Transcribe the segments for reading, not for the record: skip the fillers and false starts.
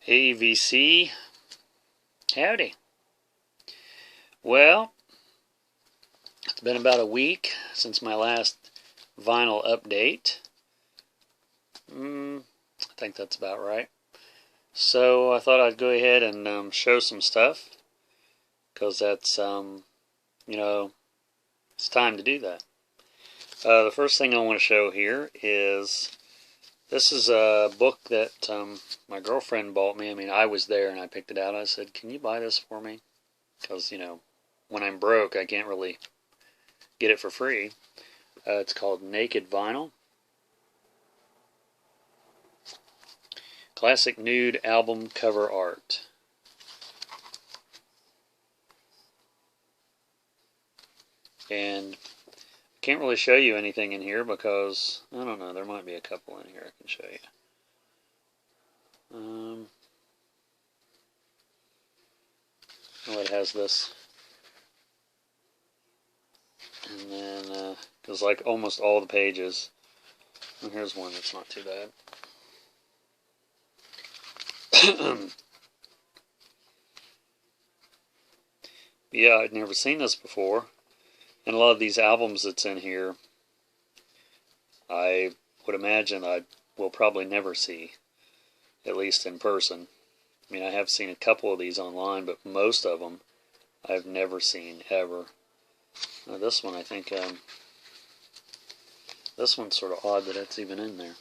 AVC, howdy. Well, it's been about a week since my last vinyl update. I think that's about right. So I thought I'd go ahead and show some stuff, because that's, it's time to do that. The first thing I want to show here is, this is a book that my girlfriend bought me. I mean, I was there and I picked it out. I said, can you buy this for me? Because, when I'm broke, I can't really get it for free. It's called Naked Vinyl. Classic Nude Album Cover Art. And I can't really show you anything in here because, I don't know, there might be a couple in here I can show you. Well, it has this. And then, because like almost all the pages, and here's one that's not too bad. Yeah, I'd never seen this before. And a lot of these albums that's in here, I would imagine I will probably never see, at least in person. I mean, I have seen a couple of these online, but most of them I've never seen, ever. Now this one, I think, this one's sort of odd that it's even in there.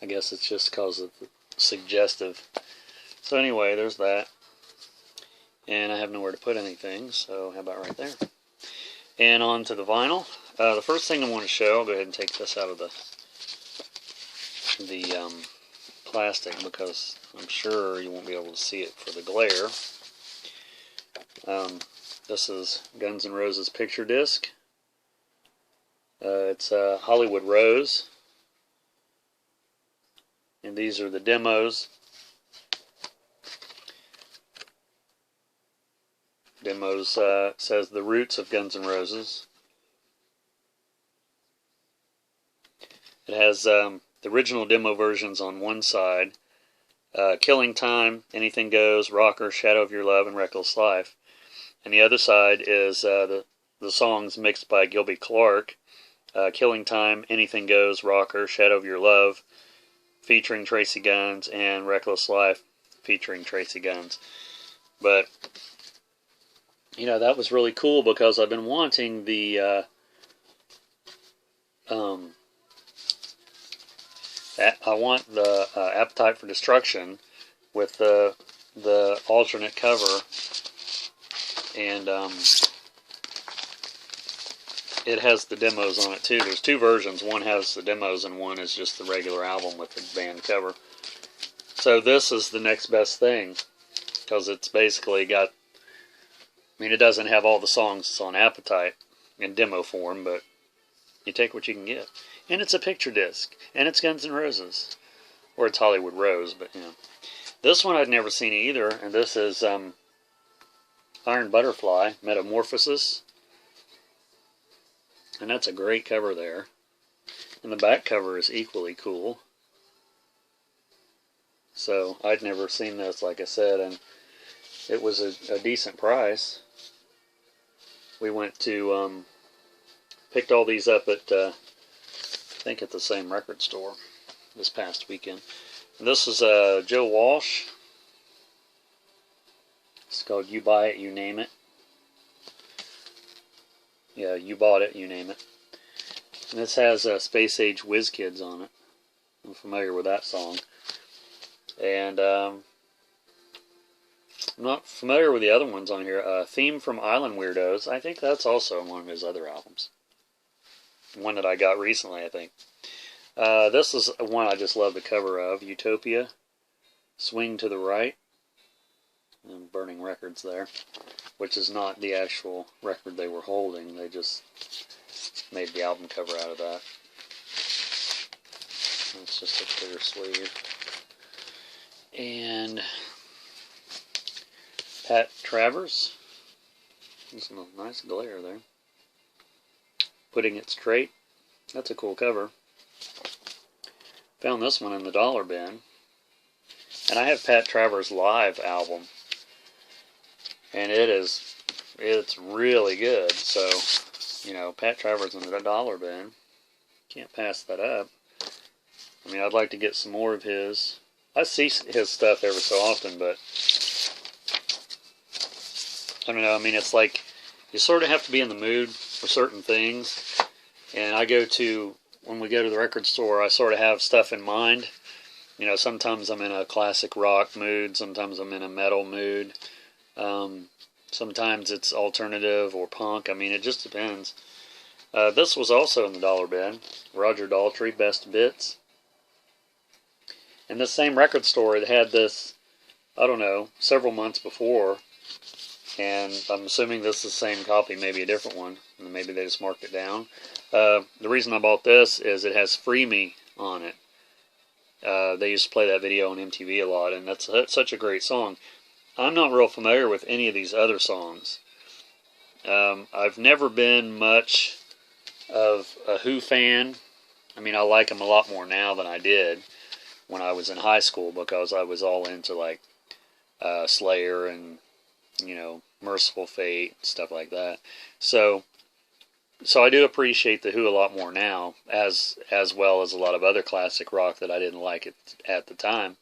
I guess it's just because of the suggestive. So anyway, there's that. And I have nowhere to put anything, so how about right there? And on to the vinyl. The first thing I want to show, I'll go ahead and take this out of the plastic, because I'm sure you won't be able to see it for the glare. This is Guns N' Roses picture disc. It's Hollywood Rose. And these are the demos. Demos says The Roots of Guns N' Roses. It has the original demo versions on one side. Killing Time, Anything Goes, Rocker, Shadow of Your Love, and Reckless Life. And the other side is the songs mixed by Gilby Clarke. Killing Time, Anything Goes, Rocker, Shadow of Your Love, featuring Tracy Guns, and Reckless Life, featuring Tracy Guns. But that was really cool, because I've been wanting the I want the Appetite for Destruction with the alternate cover, and it has the demos on it too. There's two versions. One has the demos and one is just the regular album with the band cover. So this is the next best thing, because it's basically got, I mean, it doesn't have all the songs on Appetite in demo form, but you take what you can get. And it's a picture disc, and it's Guns N' Roses, or it's Hollywood Rose, but This one I'd never seen either, and this is Iron Butterfly, Metamorphosis. And that's a great cover there. And the back cover is equally cool. So I'd never seen this, like I said, and it was a decent price. We went to, picked all these up at, I think at the same record store this past weekend. And this is Joe Walsh. It's called You Buy It, You Name It. Yeah, You Bought It, You Name It. And this has Space Age Whiz Kids on it. I'm familiar with that song. And I'm not familiar with the other ones on here. Theme from Island Weirdos. I think that's also one of his other albums. One that I got recently, I think. This is one I just love the cover of. Utopia. Swing to the Right. And Burning Records there. Which is not the actual record they were holding. They just made the album cover out of that. It's just a clear sleeve. And Pat Travers. There's a nice glare there. Putting It Straight. That's a cool cover. Found this one in the dollar bin. And I have Pat Travers' live album, and it's really good. So, you know, Pat Travers in the dollar bin, can't pass that up. I mean, I'd like to get some more of his. I see his stuff every so often, but I don't know. I mean, it's like you sort of have to be in the mood for certain things. And when we go to the record store, I sort of have stuff in mind. You know, sometimes I'm in a classic rock mood, sometimes I'm in a metal mood, sometimes it's alternative or punk. I mean, it just depends. This was also in the dollar bin, Roger Daltrey, Best Bits. And this same record store, it had this, I don't know, several months before, and I'm assuming this is the same copy, maybe a different one, and maybe they just marked it down. The reason I bought this is it has Free Me on it. They used to play that video on MTV a lot, and that's such a great song. I'm not real familiar with any of these other songs. I've never been much of a Who fan. I mean, I like them a lot more now than I did when I was in high school, because I was all into like Slayer and, you know, Merciful Fate, stuff like that. So I do appreciate the Who a lot more now, as well as a lot of other classic rock that I didn't like at the time.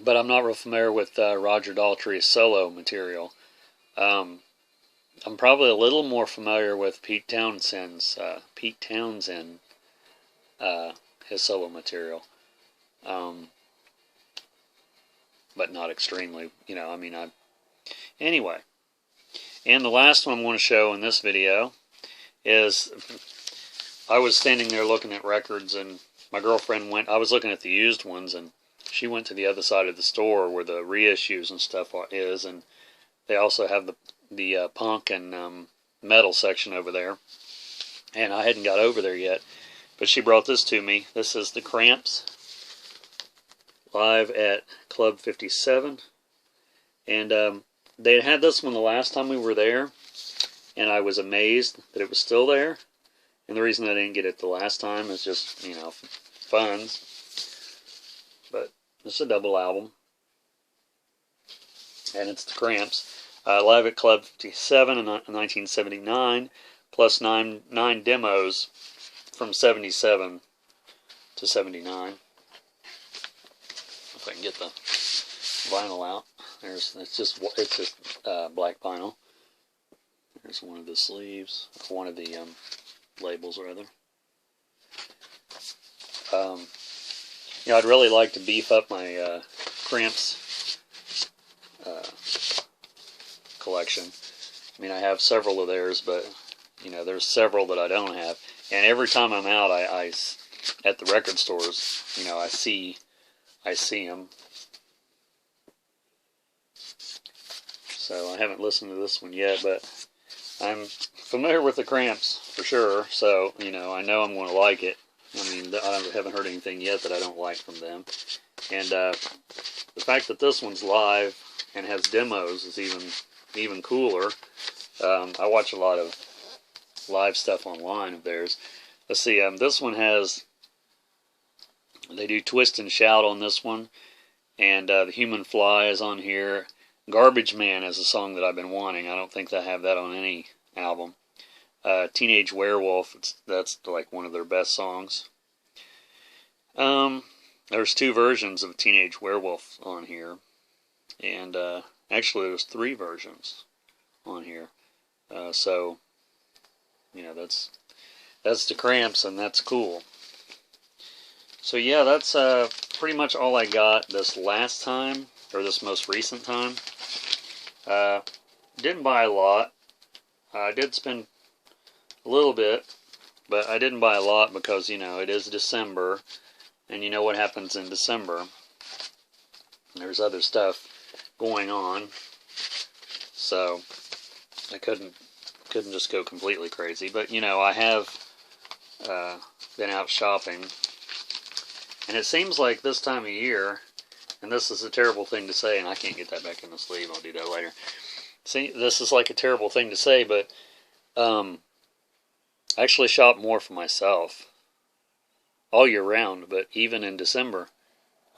But I'm not real familiar with Roger Daltrey's solo material. I'm probably a little more familiar with Pete Townsend, his solo material. But not extremely, you know, I mean, anyway. And the last one I'm going to show in this video is, I was standing there looking at records, and my girlfriend I was looking at the used ones, and she went to the other side of the store where the reissues and stuff is, and they also have the punk and metal section over there. And I hadn't got over there yet, but she brought this to me. This is the Cramps, live at Club 57. And they had this one the last time we were there, and I was amazed that it was still there. And the reason I didn't get it the last time is just, you know, funds. But it's a double album, and it's the Cramps. Live at Club 57 in 1979, plus nine demos from 77 to 79. If I can get the vinyl out. It's just black vinyl. There's one of the sleeves, one of the labels rather. You know, I'd really like to beef up my Cramps collection. I mean, I have several of theirs, but you know, there's several that I don't have. And every time I'm out, I at the record stores, you know, I see them. So I haven't listened to this one yet, but I'm familiar with the Cramps for sure. So, you know, I know I'm going to like it. I mean, I haven't heard anything yet that I don't like from them. And the fact that this one's live and has demos is even cooler. I watch a lot of live stuff online of theirs. Let's see, this one they do Twist and Shout on this one, and The Human Fly is on here. Garbage Man is a song that I've been wanting. I don't think they have that on any album. Teenage Werewolf, that's like one of their best songs. There's two versions of Teenage Werewolf on here, and actually there's 3 versions on here. So, you know, that's the Cramps, and that's cool. So yeah, that's pretty much all I got this last time, or this most recent time. Didn't buy a lot. I did spend a little bit, but I didn't buy a lot because, you know, it is December, and you know what happens in December. There's other stuff going on, so I couldn't just go completely crazy. But, you know, I have been out shopping, and it seems like this time of year, and this is a terrible thing to say, and I can't get that back in the sleeve, I'll do that later. See, this is like a terrible thing to say, but I actually shop more for myself all year round, but even in December.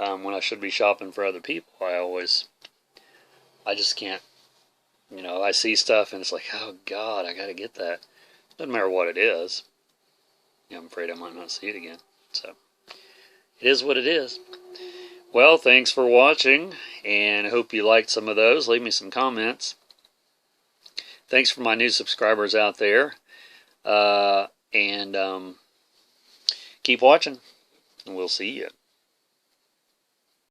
when I should be shopping for other people. I just can't, I see stuff and it's like, oh God, I gotta get that. Doesn't matter what it is. I'm afraid I might not see it again. So, it is what it is. Well, thanks for watching, and I hope you liked some of those. Leave me some comments. Thanks for my new subscribers out there. And keep watching, and we'll see you.